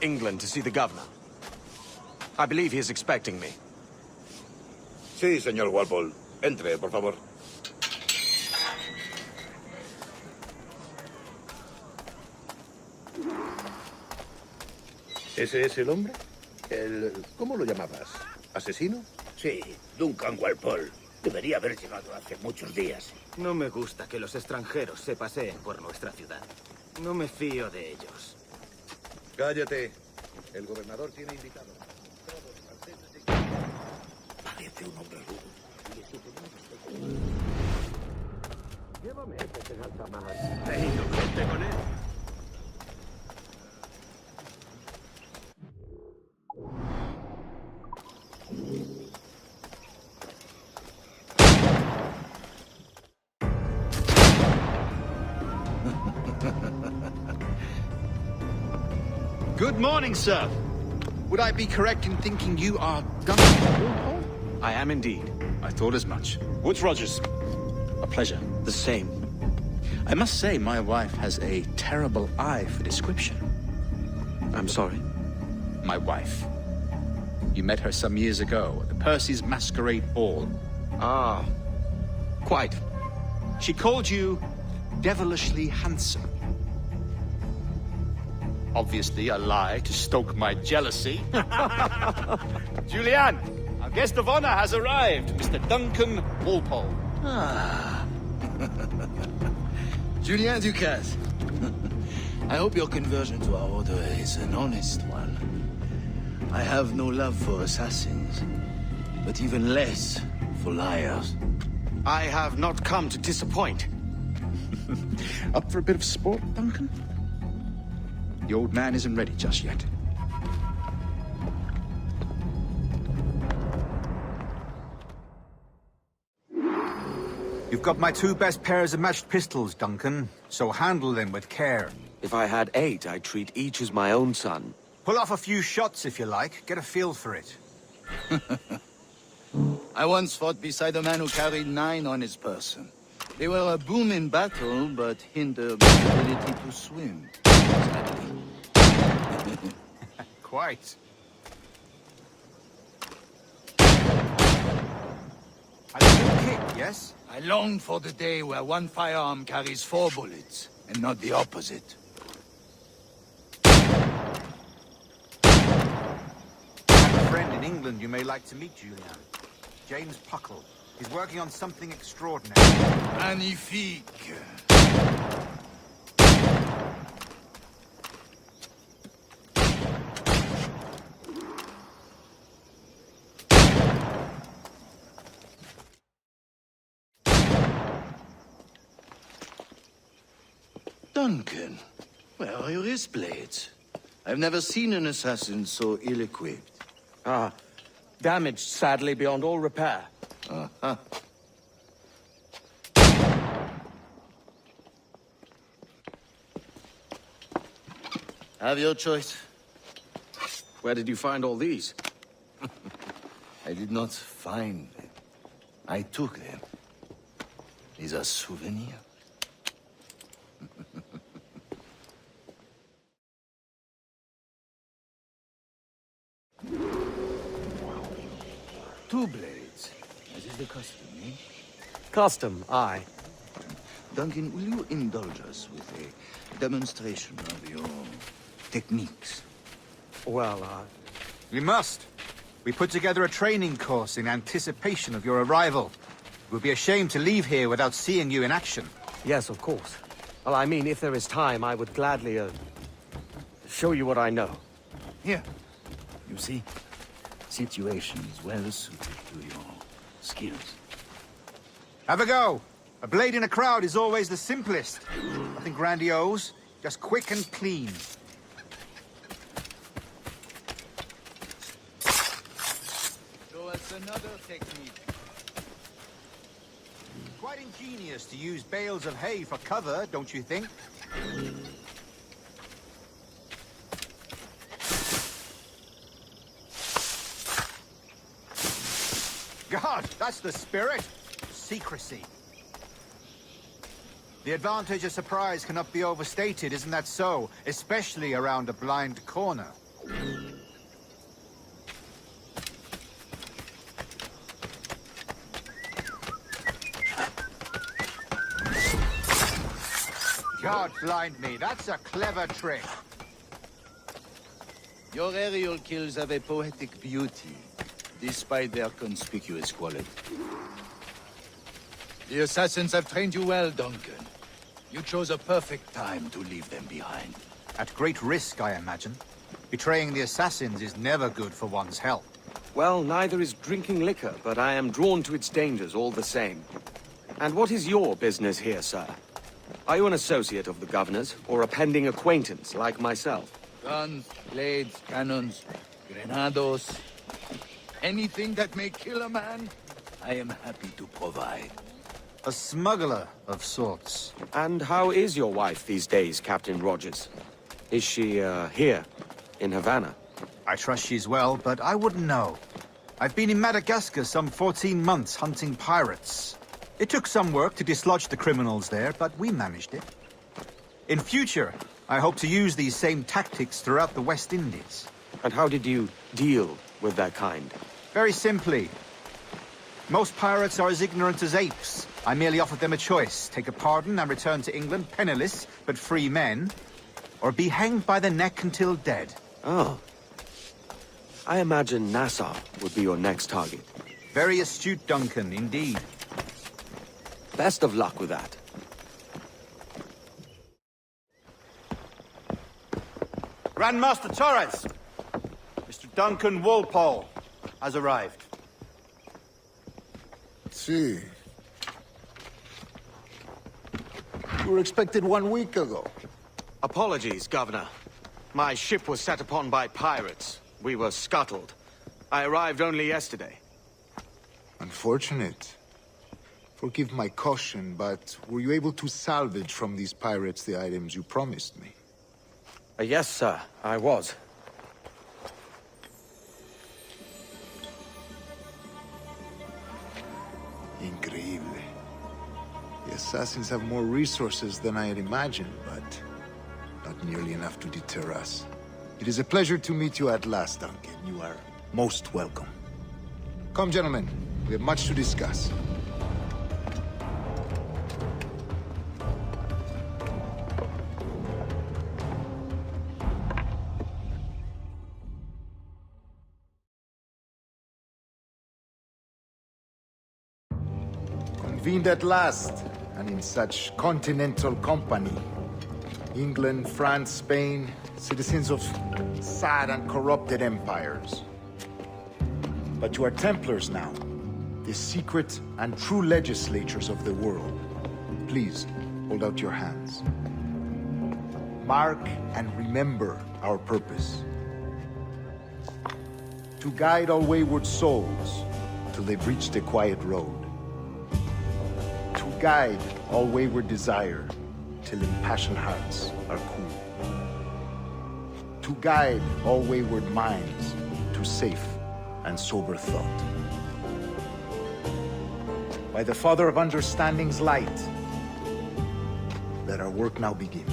England to see the governor. I believe he is expecting me. Sí, señor Walpole. Entre, por favor. ¿Ese es el hombre? ¿Cómo lo llamabas? ¿Asesino? Sí, Duncan Walpole. Debería haber llegado hace muchos días. No me gusta que los extranjeros se paseen por nuestra ciudad. No me fío de ellos. Cállate. El gobernador tiene invitados. Parece un hombre rudo. Llévame que te alza más. Reino, vente con él. Good morning, sir. Would I be correct in thinking you are Duncan Walpole? I am indeed. I thought as much. Woods Rogers. A pleasure. The same. I must say, my wife has a terrible eye for description. I'm sorry. My wife. You met her some years ago at the Percy's Masquerade Ball. Ah, quite. She called you devilishly handsome. Obviously a lie to stoke my jealousy. Julianne, our guest of honor has arrived, Mr. Duncan Walpole. Ah. Julien Ducasse. I hope your conversion to our order is an honest one. I have no love for assassins, but even less for liars. I have not come to disappoint. Up for a bit of sport, Duncan? The old man isn't ready just yet. You've got my 2 best pairs of matched pistols, Duncan, so handle them with care. If I had 8, I'd treat each as my own son. Pull off a few shots if you like, get a feel for it. I once fought beside a man who carried 9 on his person. They were a boom in battle, but hindered his ability to swim. Sadly. Quite. A little kick, yes? I long for the day where one firearm carries 4 bullets, and not the opposite. I have a friend in England you may like to meet, Julian. James Puckle. He's working on something extraordinary. Magnifique. Duncan, where are your wrist blades? I've never seen an assassin so ill-equipped. Ah, damaged sadly beyond all repair. Uh-huh. Have your choice. Where did you find all these? I did not find them. I took them. These are souvenirs. 2 blades, as is the custom, eh? Custom, aye. Duncan, will you indulge us with a demonstration of your techniques? Well, We must. We put together a training course in anticipation of your arrival. It would be a shame to leave here without seeing you in action. yes, of course. Well, I mean, if there is time, I would gladly, show you what I know. Here. You see? Situation is well suited to your skills. Have a go. A blade in a crowd is always the simplest. Nothing grandiose, just quick and clean. Show us another technique. Quite ingenious to use bales of hay for cover, don't you think? God, that's the spirit. Secrecy. The advantage of surprise cannot be overstated, isn't that so? Especially around a blind corner. God blind me, that's a clever trick. Your aerial kills have a poetic beauty, despite their conspicuous quality. The assassins have trained you well, Duncan. You chose a perfect time to leave them behind. At great risk, I imagine. Betraying the assassins is never good for one's health. Well, neither is drinking liquor, but I am drawn to its dangers all the same. And what is your business here, sir? Are you an associate of the governor's, or a pending acquaintance like myself? Guns, blades, cannons, grenados. Anything that may kill a man, I am happy to provide. A smuggler of sorts. And how is your wife these days, Captain Rogers? Is she, here, in Havana? I trust she's well, but I wouldn't know. I've been in Madagascar some 14 months hunting pirates. It took some work to dislodge the criminals there, but we managed it. In future, I hope to use these same tactics throughout the West Indies. And how did you deal with that kind? Very simply. Most pirates are as ignorant as apes. I merely offered them a choice. Take a pardon and return to England penniless, but free men. Or be hanged by the neck until dead. Oh. I imagine Nassau would be your next target. Very astute, Duncan, indeed. Best of luck with that. Grandmaster Torres! Mr. Duncan Walpole has arrived. See. You were expected 1 week ago. Apologies, Governor. My ship was set upon by pirates. We were scuttled. I arrived only yesterday. Unfortunate. Forgive my caution, but were you able to salvage from these pirates the items you promised me? Yes, sir, I was. Increíble. The assassins have more resources than I had imagined, but not nearly enough to deter us. It is a pleasure to meet you at last, Duncan. You are most welcome. Come, gentlemen. We have much to discuss. Convened at last, and in such continental company. England, France, Spain, citizens of sad and corrupted empires. But you are Templars now, the secret and true legislators of the world. Please, hold out your hands. Mark and remember our purpose. To guide all wayward souls till they've reached the quiet road. To guide all wayward desire till impassioned hearts are cool. To guide all wayward minds to safe and sober thought. By the Father of Understanding's light, let our work now begin.